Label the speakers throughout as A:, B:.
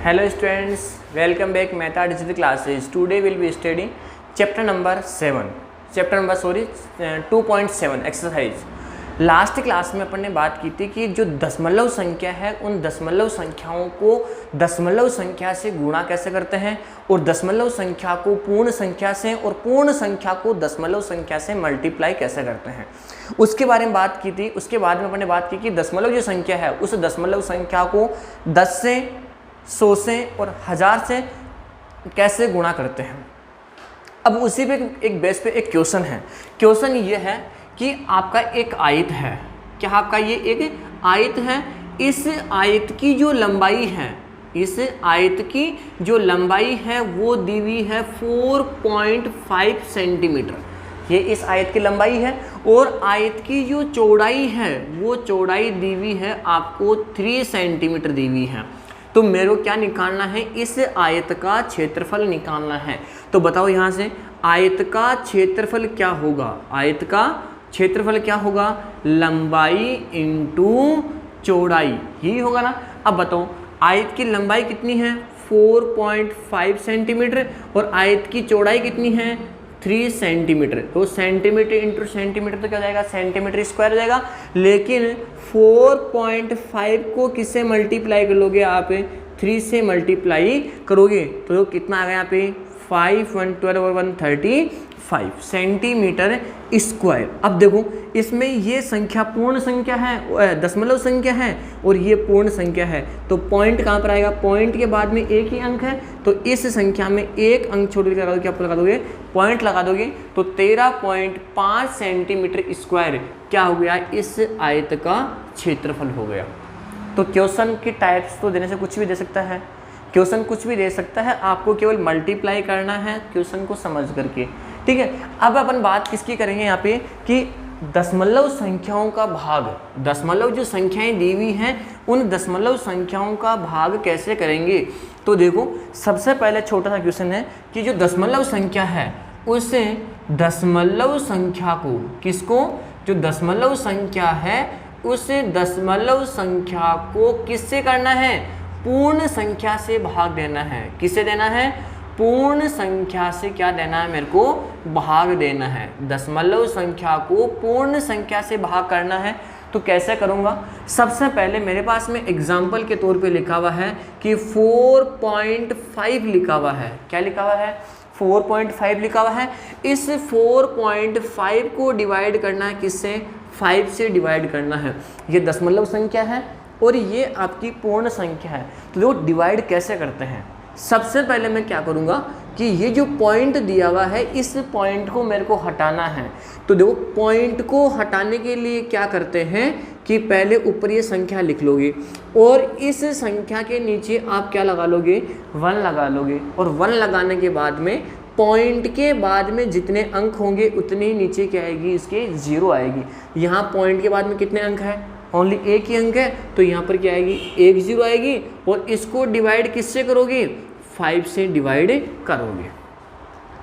A: Hello students, welcome back Meta Digital Classes. Today we'll be studying chapter number 2.7 exercise. Last class में अपन ने बात की थी कि जो दशमलव संख्या है उन दशमलव संख्याओं को दशमलव संख्या से गुणा कैसे करते हैं और दशमलव संख्या को पूर्ण संख्या से और पूर्ण संख्या को दशमलव संख्या से मल्टीप्लाई कैसे करते हैं, उसके बारे में बात की थी। उसके बाद में अपन ने बात की कि दशमलव जो संख्या है उस दशमलव संख्या को 10 से 100 से और 1000 से कैसे गुणा करते हैं। अब उसी पे एक बेस पे एक क्वेश्चन है। क्वेश्चन ये है कि आपका एक आयत है, क्या आपका ये एक आयत है, इस आयत की जो लंबाई है, इस आयत की जो लंबाई है वो दी हुई है 4.5 सेंटीमीटर। ये इस आयत की लंबाई है और आयत की जो चौड़ाई है वो चौड़ाई दी हुई है आपको 3 सेंटीमीटर दी हुई है। तो मेरे को क्या निकालना है, इस आयत का क्षेत्रफल निकालना है। तो बताओ यहाँ से आयत का क्षेत्रफल क्या होगा, आयत का क्षेत्रफल क्या होगा, लंबाई इंटू चौड़ाई, यही होगा ना। अब बताओ आयत की लंबाई कितनी है 4.5 सेंटीमीटर और आयत की चौड़ाई कितनी है 3 सेंटीमीटर। तो सेंटीमीटर इंटू सेंटीमीटर तो क्या हो जाएगा, सेंटीमीटर स्क्वायर हो जाएगा। लेकिन 4.5 को किससे मल्टीप्लाई कर लोगे आप, 3 से मल्टीप्लाई करोगे तो कितना आ गया यहाँ पे 5, 112 और 135 सेंटीमीटर स्क्वायर। अब देखो इसमें ये संख्या पूर्ण संख्या है, दशमलव संख्या है और ये पूर्ण संख्या है। तो पॉइंट कहाँ पर आएगा, पॉइंट के बाद में एक ही अंक है तो इस संख्या में एक अंक छोड़ के लगा दो, क्या लगा दोगे, पॉइंट लगा दोगे। तो 13.5 सेंटीमीटर स्क्वायर क्या हो गया, इस आयत का क्षेत्रफल हो गया। तो क्वेश्चन की टाइप्स तो देने से कुछ भी दे सकता है, क्वेश्चन कुछ भी दे सकता है, आपको केवल मल्टीप्लाई करना है क्वेश्चन को समझ करके, ठीक है। अब अपन बात किसकी करेंगे यहाँ पे कि दशमलव संख्याओं का भाग, दशमलव जो संख्याएं दी हुई हैं उन दशमलव संख्याओं का भाग कैसे करेंगे। तो देखो सबसे पहले छोटा सा क्वेश्चन है कि जो दशमलव संख्या है उसे दशमलव संख्या को, किसको, जो दशमलव संख्या है उस दशमलव संख्या को किससे करना है, पूर्ण संख्या से भाग देना है। किससे देना है, पूर्ण संख्या से क्या देना है, मेरे को भाग देना है। दशमलव संख्या को पूर्ण संख्या से भाग करना है। तो कैसे करूँगा, सबसे पहले मेरे पास में एग्जाम्पल के तौर पे लिखा हुआ है कि 4.5 लिखा हुआ है। क्या लिखा हुआ है, 4.5 लिखा हुआ है। इस 4.5 को डिवाइड करना है किससे, 5 से डिवाइड करना है। ये दशमलव संख्या है और ये आपकी पूर्ण संख्या है। तो देखो डिवाइड कैसे करते हैं। सबसे पहले मैं क्या करूँगा कि ये जो पॉइंट दिया हुआ है इस पॉइंट को मेरे को हटाना है। तो देखो पॉइंट को हटाने के लिए क्या करते हैं कि पहले ऊपर ये संख्या लिख लोगे और इस संख्या के नीचे आप क्या लगा लोगे, 1 लगा लोगे। और 1 लगाने के बाद में पॉइंट के बाद में जितने अंक होंगे उतने ही नीचे क्या आएगी, इसके 0 आएगी। यहाँ पॉइंट के बाद में कितने अंक है, ओनली एक ही अंक है तो यहाँ पर क्या आएगी, 1 0 आएगी। और इसको डिवाइड किससे करोगे, 5 से डिवाइड करोगे।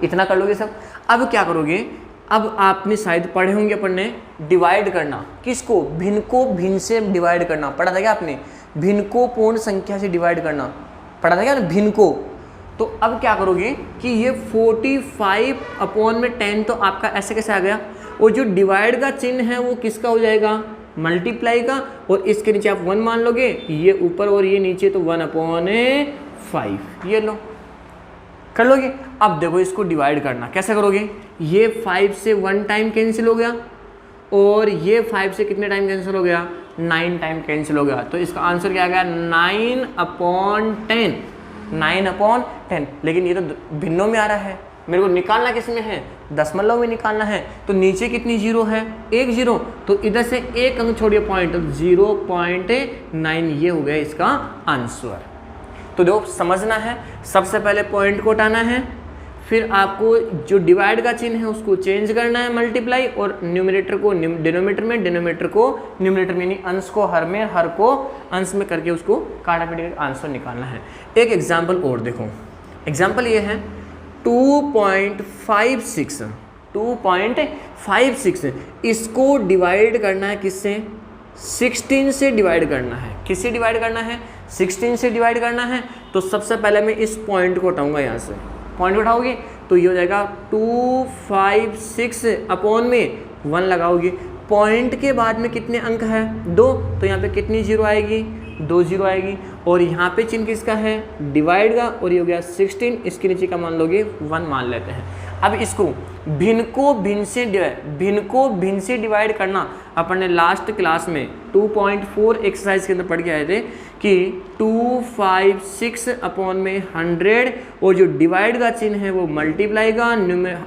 A: इतना कर लोगे सब। अब क्या करोगे, अब आपने शायद पढ़े होंगे अपन ने डिवाइड करना, किसको, भिन्न को भिन्न से डिवाइड करना। पढ़ा था क्या आपने, भिन्न को पूर्ण संख्या से डिवाइड करना, पढ़ा था क्या ना, भिन्न को। तो अब क्या करोगे कि ये 45/10 तो आपका ऐसे कैसे आ गया, और जो डिवाइड का चिन्ह है वो किसका हो जाएगा, मल्टीप्लाई का। और इसके नीचे आप 1 मान लोगे, ये ऊपर और ये नीचे, तो 1/5 ये लो, कर लोगे। अब देखो इसको डिवाइड करना कैसे करोगे, ये 5 से 1 टाइम कैंसिल हो गया और ये 5 से कितने टाइम कैंसिल हो गया, 9 टाइम कैंसिल हो गया। तो इसका आंसर क्या आ गया, 9/10, 9/10। लेकिन ये तो भिन्नों में आ रहा है, मेरे को निकालना किस में है, दशमलव में निकालना है। तो नीचे कितनी 0 है, 1 0, तो इधर से एक अंक छोड़िए पॉइंट, तो 0.9 ये हो गया इसका आंसर। तो देखो समझना है, सबसे पहले पॉइंट को हटाना है, फिर आपको जो डिवाइड का चिन्ह है उसको चेंज करना है मल्टीप्लाई, और न्यूमरेटर को डिनोमिनेटर में, डिनोमिनेटर को न्यूमरेटर में, यानी अंश को हर में, हर को अंश में करके उसको काटा पीट कर आंसर निकालना है। एक एग्जाम्पल और देखो, एग्जाम्पल ये है 2.56, इसको डिवाइड करना है किससे, 16 से डिवाइड करना है। किससे डिवाइड करना है? 16 से डिवाइड करना है। तो सबसे पहले मैं इस पॉइंट को हटाऊंगा, यहाँ से पॉइंट उठाओगे तो ये हो जाएगा 256 अपॉन में 1 लगाओगे। पॉइंट के बाद में कितने अंक है? 2, तो यहाँ पे कितनी जीरो आएगी? 2 जीरो आएगी। और यहाँ पे चिन्ह किसका है? डिवाइड का, और ये हो गया 16, इसके नीचे का मान लोगे 1 मान लेते हैं। अब इसको भिन्न को भिन्न से डिवाइड करना अपन ने लास्ट क्लास में 2.4 एक्सरसाइज के अंदर पढ़ के आए थे कि 256 अपॉन में 100, और जो डिवाइड का चिन्ह है वो मल्टीप्लाई का,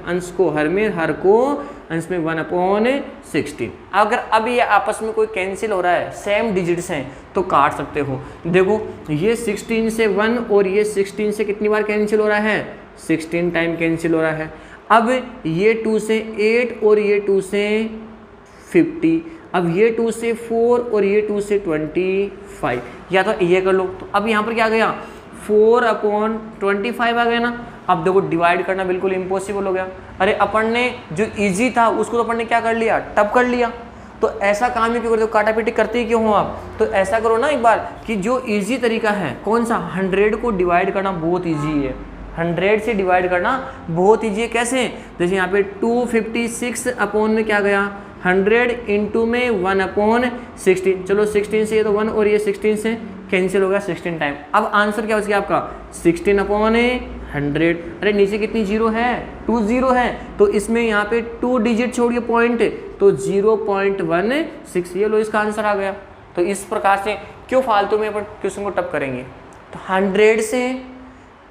A: अंश को हर में, हर को अंश में 1/16। अगर अब ये आपस में कोई कैंसिल हो रहा है, सेम डिजिट्स हैं, तो काट सकते हो। देखो ये 16 से 1 और ये 16 से कितनी बार कैंसिल हो रहा है? 16 टाइम कैंसिल हो रहा है। अब ये 2 से 8 और ये 2 से 50, अब ये 2 से 4 और ये 2 से 25, या तो ये कर लो। तो अब यहाँ पर क्या आ गया? 4/25 आ गया ना। अब देखो डिवाइड करना बिल्कुल इम्पॉसिबल हो गया। अरे अपन ने जो इजी था उसको तो अपन ने क्या कर लिया? टप कर लिया। तो ऐसा काम ही क्यों करते हो? काटा पीटी करते ही क्यों हो आप? तो ऐसा करो ना एक बार कि जो इजी तरीका है कौन सा? 100 को डिवाइड करना बहुत इजी है। 100 से डिवाइड करना बहुत ईजी है। कैसे? जैसे यहाँ पे 256 अपॉन में क्या गया? 100 इंटू में 1/16। चलो 16 से ये तो 1 और ये 16 से कैंसिल होगा 16 टाइम। अब आंसर क्या हो गया आपका? 16/100। अरे नीचे कितनी जीरो है? 2 जीरो है, तो इसमें यहाँ पे 2 डिजिट छोड़िए पॉइंट, तो 0.16, ये लो इसका आंसर आ गया। तो इस प्रकार से क्यों फालतू में अपन क्वेश्चन को टप करेंगे? तो 100 से,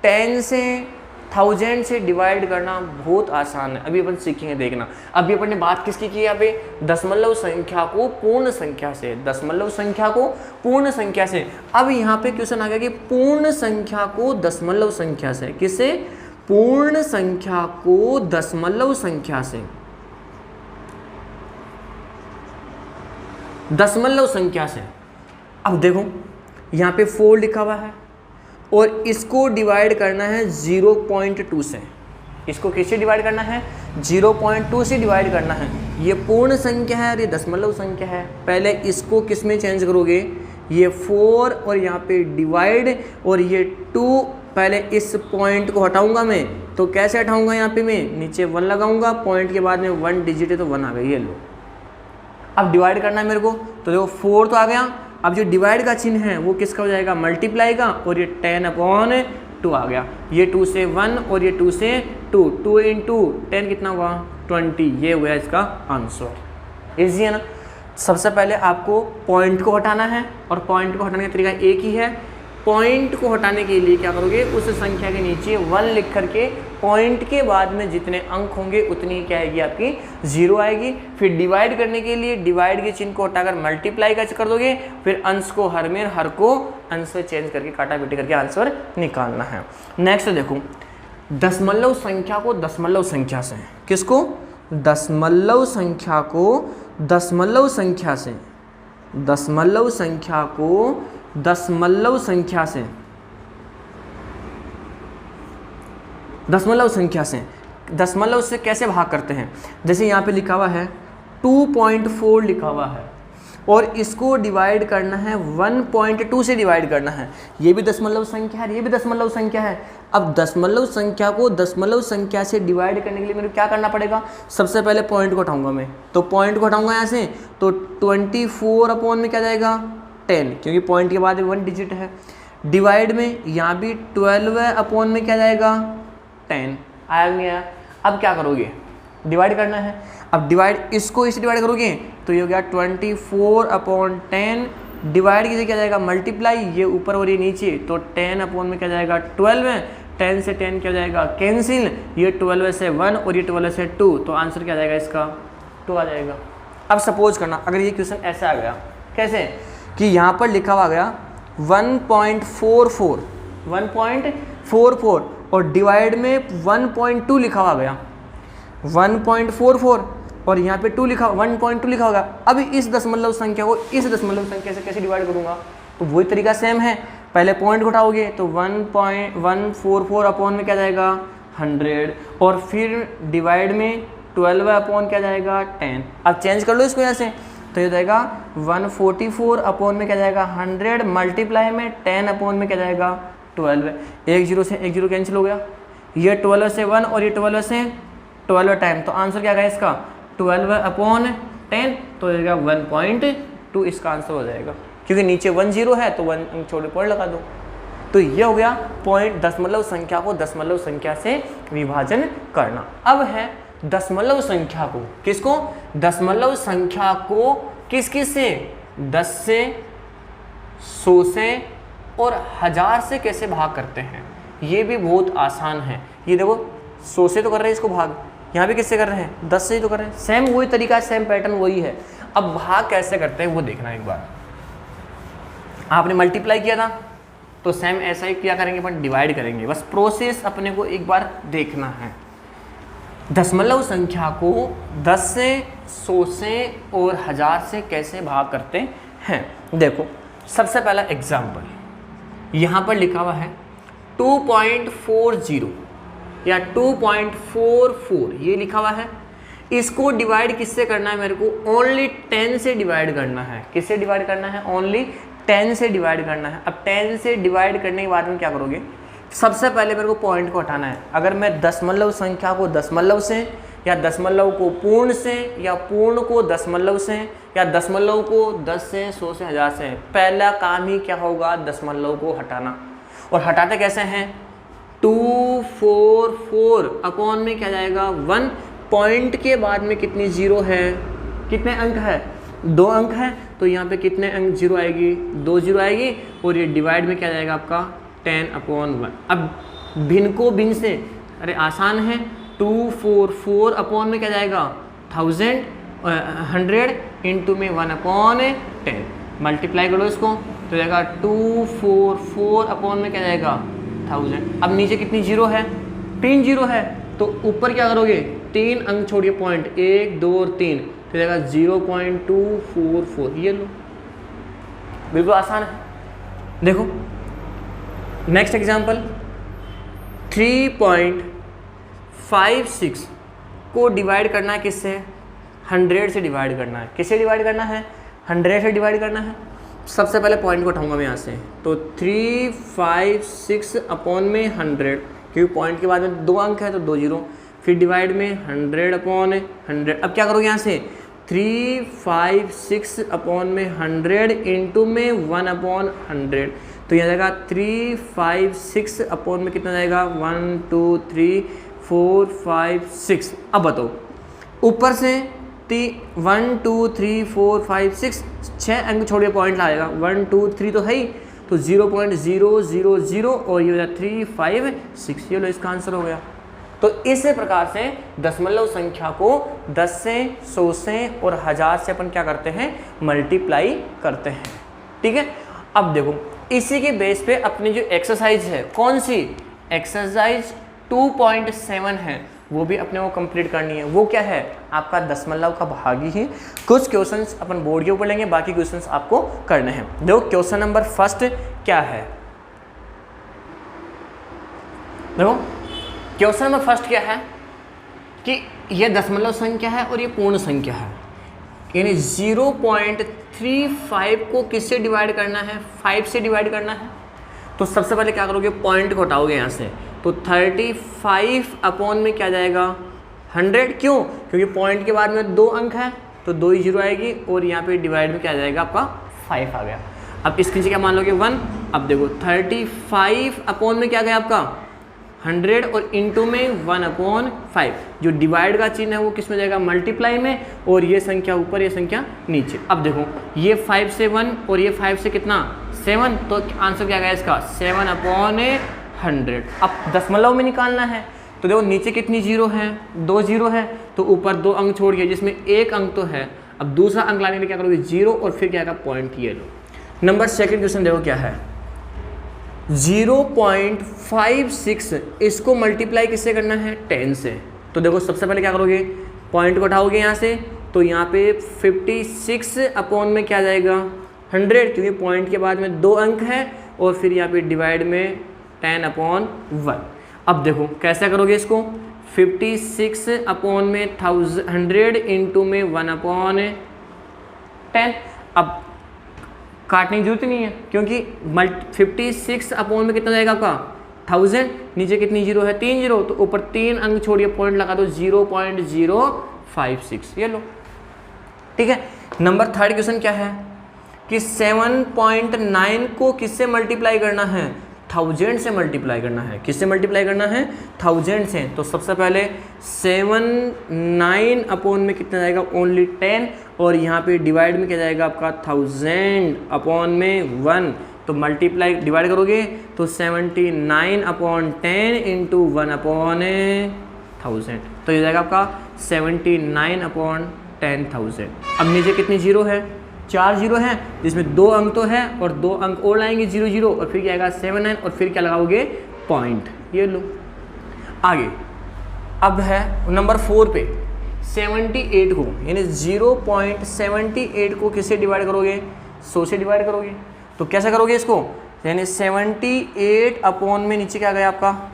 A: 10 से, 1000 से डिवाइड करना बहुत आसान है। अभी अपन सीखेंगे, देखना। अभी अपन ने बात किसकी की? यहाँ पे दशमलव संख्या को पूर्ण संख्या से, दशमलव संख्या को पूर्ण संख्या से। अब यहाँ पे क्वेश्चन आ गया कि पूर्ण संख्या को दशमलव संख्या से। किससे? पूर्ण संख्या को दशमलव संख्या से, दशमलव संख्या से। अब देखो यहाँ पे 4 लिखा हुआ है और इसको डिवाइड करना है 0.2 से। इसको किससे डिवाइड करना है? 0.2 से डिवाइड करना है। ये पूर्ण संख्या है और ये दशमलव संख्या है। पहले इसको किस में चेंज करोगे? ये 4 और यहाँ पे डिवाइड और ये 2। पहले इस पॉइंट को हटाऊंगा मैं, तो कैसे हटाऊंगा? यहाँ पे मैं नीचे 1 लगाऊंगा, पॉइंट के बाद में 1 डिजिट है तो 1 आ गई, ये लो। अब डिवाइड करना है मेरे को, तो देखो 4 तो आ गया। अब जो डिवाइड का चिन्ह है वो किसका हो जाएगा? मल्टीप्लाई का, और ये 10/2 आ गया। ये 2 से 1 और ये 2 से 2, 2 इंटू 10 कितना हुआ? 20। ये हुआ इसका आंसर। इजी है ना? सबसे पहले आपको पॉइंट को हटाना है, और पॉइंट को हटाने का तरीका एक ही है। पॉइंट को हटाने के लिए क्या करोगे? उस संख्या के नीचे 1 लिख करके पॉइंट के बाद में जितने अंक होंगे उतनी क्या आएगी? आपकी 0 आएगी। फिर डिवाइड करने के लिए डिवाइड के चिन्ह को हटाकर मल्टीप्लाई का कर दोगे, फिर अंश को हर में, हर को अंश से चेंज करके काटा पीटी करके आंसर निकालना है। नेक्स्ट देखो, दशमलव संख्या को दशमलव संख्या से। किसको? दशमलव संख्या को दशमलव संख्या से, दशमलव संख्या को दशमलव संख्या से, दशमलव संख्या से, दशमलव से कैसे भाग करते हैं? जैसे यहाँ पे लिखा हुआ है 2.4 लिखा हुआ है और इसको डिवाइड करना है 1.2 से डिवाइड करना है। ये भी दशमलव संख्या है, ये भी दशमलव संख्या है। अब दशमलव संख्या को दशमलव संख्या से डिवाइड करने के लिए मेरे को क्या करना पड़ेगा? सबसे पहले पॉइंट को हटाऊंगा मैं, तो पॉइंट को हटाऊंगा यहाँ से, तो 24 अपॉन में क्या जाएगा? 10, क्योंकि पॉइंट के बाद 1 डिजिट है। डिवाइड में यहाँ भी 12 अपॉन में क्या जाएगा? 10। आया नहीं आया? अब क्या करोगे? डिवाइड करना है। अब डिवाइड इसको इससे डिवाइड करोगे तो ये हो गया 24/10। डिवाइड की क्या जाएगा? मल्टीप्लाई, ये ऊपर और ये नीचे, तो 10 अपॉन में क्या जाएगा? 12। 10 से 10 क्या जाएगा? कैंसिल। ये 12 से 1 और ये 12 से 2, तो आंसर क्या जाएगा इसका? 2 आ जाएगा। अब सपोज करना अगर ये क्वेश्चन ऐसा आ गया, कैसे कि यहाँ पर लिखा हुआ गया 1.44 और डिवाइड में 1.2 लिखा हुआ गया, 1.44 और यहाँ पे 2 लिखा 1.2 लिखा होगा। अब इस दशमलव संख्या को इस दशमलव संख्या से कैसे डिवाइड करूँगा? तो वही तरीका सेम है। पहले पॉइंट को उठाओगे तो 1.144 अपॉन में क्या जाएगा? 100, और फिर डिवाइड में 12 अपॉन क्या जाएगा? 10। अब चेंज कर लो इसको यहाँ से, तो ये जाएगा 144 अपॉन में क्या जाएगा 100 मल्टीप्लाई में 10 अपॉन में क्या जाएगा 12। एक जीरो से एक जीरो कैंसिल हो गया, ये 12 से 1 और ये 12 से 12 टाइम, तो आंसर क्या गया इसका 12 अपॉन 10, तो जाएगा 1.2 इसका आंसर हो जाएगा, क्योंकि नीचे 1 0 है तो 1 छोटे पॉइंट लगा दो। तो ये हो गया पॉइंट दशमलव संख्या को दशमलव संख्या से विभाजन करना। अब है दशमलव संख्या को, किसको, दशमलव संख्या को किस किस से, 10 से, 100 से और 1000 से कैसे भाग करते हैं। ये भी बहुत आसान है। ये देखो 100 से तो कर रहे हैं इसको भाग, यहाँ भी किससे कर रहे हैं 10 से ही तो कर रहे हैं, सेम वही तरीका, सेम पैटर्न वही है। अब भाग कैसे करते हैं वो देखना एक बार। आपने मल्टीप्लाई किया था तो सेम ऐसा ही क्या करेंगे, अपन डिवाइड करेंगे, बस प्रोसेस अपने को एक बार देखना है। दशमलव संख्या को 10 से, 100 से और 1000 से कैसे भाग करते हैं। देखो सबसे पहला एग्जाम्पल, यहाँ पर लिखा हुआ है 2.40 या 2.44 ये लिखा हुआ है। इसको डिवाइड किससे करना है, मेरे को ओनली 10 से डिवाइड करना है। किससे डिवाइड करना है, ओनली 10 से डिवाइड करना है। अब 10 से डिवाइड करने के बाद में क्या करोगे, सबसे पहले मेरे को पॉइंट को हटाना है। अगर मैं दशमलव संख्या को दशमलव से या दशमलव को पूर्ण से या पूर्ण को दशमलव से या दशमलव को 10 से, 100 से, 1000 से, पहला काम ही क्या होगा, दशमलव को हटाना। और हटाते कैसे हैं, 244 अपॉन में क्या जाएगा 1, पॉइंट के बाद में कितनी जीरो है, कितने अंक है, 2 अंक है, तो यहाँ पे कितने अंक जीरो आएगी, 2 जीरो आएगी, और ये डिवाइड में क्या जाएगा आपका 10/1। अब भिन्न को भिन्न से, अरे आसान है, 244 अपॉन में क्या जाएगा 1000, 100 इंटू में 1/10, मल्टीप्लाई करो इसको तो जाएगा 244 अपॉन में क्या जाएगा 1000। अब नीचे कितनी जीरो है, 3 जीरो है, तो ऊपर क्या करोगे, 3 अंक छोड़िए, पॉइंट 1 2 और 3, तो जाएगा 0.244। ये लो, बिल्कुल आसान है। देखो नेक्स्ट एग्जांपल, 3.56 को डिवाइड करना है किससे, 100 से डिवाइड करना है। किससे डिवाइड करना है, 100 से डिवाइड करना है। सबसे पहले पॉइंट को उठाऊंगा मैं यहाँ से, तो 356 अपॉन में 100, क्योंकि पॉइंट के बाद में 2 अंक है तो 2 जीरो, फिर डिवाइड में 100 अपॉन 100। अब क्या करोगे यहाँ से, 356 अपॉन में 100 इंटू में 1/100, तो यहाँ जाएगा 356 अपॉन में कितना जाएगा 1 2 3 4 5 6। अब बताओ ऊपर से 1 2 3 4 5 6, 6 अंक छोड़िए, पॉइंट लाएगा 1 2 3 तो है ही, तो 0.000 और ये हो जाए 356। ये लो इसका आंसर हो गया। तो इस प्रकार से दशमलव संख्या को 10 से, 100 से और 1000 से अपन क्या करते हैं, मल्टीप्लाई करते हैं। ठीक है, अब देखो इसी के बेस पे अपनी जो एक्सरसाइज है, कौन सी एक्सरसाइज 2.7 है, वो भी अपने को कंप्लीट करनी है। वो क्या है, आपका दशमलव का भाग ही है। कुछ क्वेश्चंस अपन बोर्ड के ऊपर लेंगे, बाकी क्वेश्चंस आपको करने हैं। देखो क्वेश्चन नंबर फर्स्ट क्या है, देखो क्वेश्चन नंबर फर्स्ट क्या है कि ये दशमलव संख्या है और ये पूर्ण संख्या है, यानी 0.35 को किससे डिवाइड करना है, 5 से डिवाइड करना है। तो सबसे पहले क्या करोगे, पॉइंट को हटाओगे यहाँ से, तो 35 अपॉन में क्या जाएगा 100, क्यों, क्योंकि पॉइंट के बाद में 2 अंक है तो 2 ही जीरो आएगी, और यहाँ पे डिवाइड में क्या जाएगा आपका 5 आ गया। अब इसके नीचे क्या मान लोगे 1। अब देखो 35 अपॉन में क्या गया आपका 100 और इंटू में 1/5, जो डिवाइड का चिन्ह है वो किस में जाएगा, मल्टीप्लाई में, और ये संख्या ऊपर ये संख्या नीचे। अब देखो ये 5 से 1 और ये 5 से कितना 7, तो आंसर क्या गया इसका 7/100। अब दशमलव में निकालना है, तो देखो नीचे कितनी जीरो है, 2 जीरो है, तो ऊपर 2 अंक छोड़ के जिसमें 1 अंक तो है। अब दूसरा अंक लाने के लिए क्या करोगे 0 और फिर क्या आएगा पॉइंट, ये लो। नंबर सेकंड क्वेश्चन देखो क्या है, 0.56 इसको मल्टीप्लाई किससे करना है 10 से। तो देखो सबसे पहले क्या करोगे, पॉइंट को उठाओगे यहाँ से, तो यहाँ पे 56 अपॉन में क्या जाएगा 100, क्योंकि पॉइंट के बाद में 2 अंक है, और फिर यहाँ पे डिवाइड में 10/1। अब देखो कैसे करोगे इसको, 56 अपॉन में 100 इंटू में 1/, 10। अब काटने की जरूरत ही नहीं है क्योंकि 56 अपॉन में कितना जाएगा आपका 1000, नीचे कितनी जीरो है 3 जीरो, तो ऊपर 3 अंक छोड़िए पॉइंट लगा दो 0.056, ये लो। ठीक है, नंबर थर्ड क्वेश्चन क्या है कि 7.9 को किससे मल्टीप्लाई करना है, 1000 से मल्टीप्लाई करना है। किससे मल्टीप्लाई करना है, 1000 से। तो सबसे पहले 7 अपॉन में कितना जाएगा ओनली 10, और यहाँ पे डिवाइड में क्या जाएगा आपका 1000 अपॉन में 1, तो मल्टीप्लाई डिवाइड करोगे तो 79 अपॉन 10 इंटू 1 अपॉन 1000, तो ये जाएगा आपका 79 अपॉन 10,000। अब नीचे कितनी जीरो है, 4 जीरो है, जिसमें 2 अंक तो है और 2 अंक और लाएंगे 0 0, और फिर क्या आएगा 79, और फिर क्या लगाओगे पॉइंट, ये लो। आगे अब है नंबर 4 पे 78 को, यानी 0.78 को किससे डिवाइड करोगे, 100 से डिवाइड करोगे। तो कैसे करोगे इसको, यानी 78 अपॉन में नीचे क्या आ गया आपका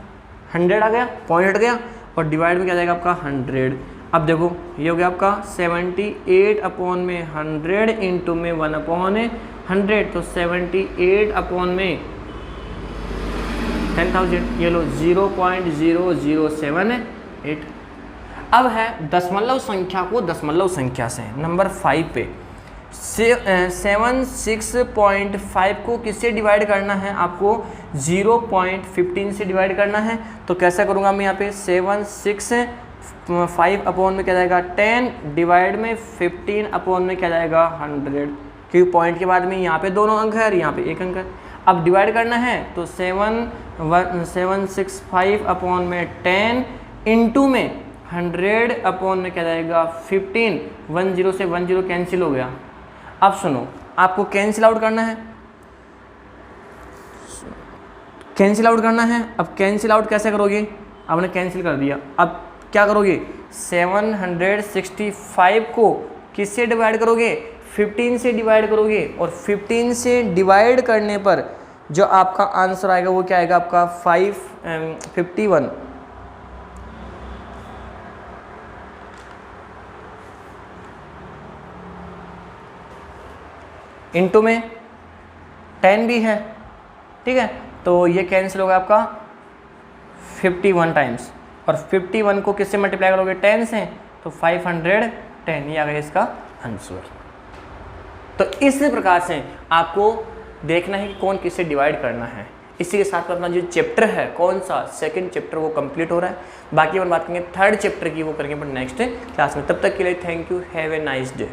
A: 100 आ गया, पॉइंट हट गया, और डिवाइड में क्या जाएगा आपका 100। अब देखो ये हो गया आपका 78 अपॉन में 100 इंटू में 1 अपॉन 100, तो 78 अपॉन में 10,000, ये लो 0.0078। अब है दशमलव संख्या को दशमलव संख्या से, नंबर 5 पे 76.5 को किससे डिवाइड करना है, आपको 0.15 से डिवाइड करना है। तो कैसा करूँगा मैं यहाँ पे 765 अपॉन में क्या जाएगा 10, डिवाइड में 15 अपॉन में क्या जाएगा 100, क्योंकि पॉइंट के बाद में यहाँ पे दोनों अंक है और यहाँ पे एक अंक है। अब डिवाइड करना है तो 765 अपॉन में 10 इंटू में 100 अपॉन में क्या जाएगा 15, 10 से 10 कैंसिल हो गया। अब सुनो, आपको कैंसिल आउट करना है, कैंसिल आउट करना है। अब कैंसिल आउट कैसे करोगे, आपने कैंसिल कर दिया, अब क्या करोगे 765 को किससे डिवाइड करोगे, 15 से डिवाइड करोगे, और 15 से डिवाइड करने पर जो आपका आंसर आएगा वो क्या आएगा आपका 551 इंटू में 10 भी है, ठीक है, तो ये कैंसिल होगा आपका 51 टाइम्स, और 51 को किससे मल्टीप्लाई करोगे 10 से, तो 510, ये आ गया इसका आंसर। तो इस प्रकार से आपको देखना है कि कौन किससे डिवाइड करना है। इसी के साथ में अपना जो चैप्टर है कौन सा, सेकंड चैप्टर, वो कंप्लीट हो रहा है। बाकी अपन बात करेंगे थर्ड चैप्टर की, वो करेंगे अपन नेक्स्ट क्लास में। तब तक के लिए thank you, have a nice day.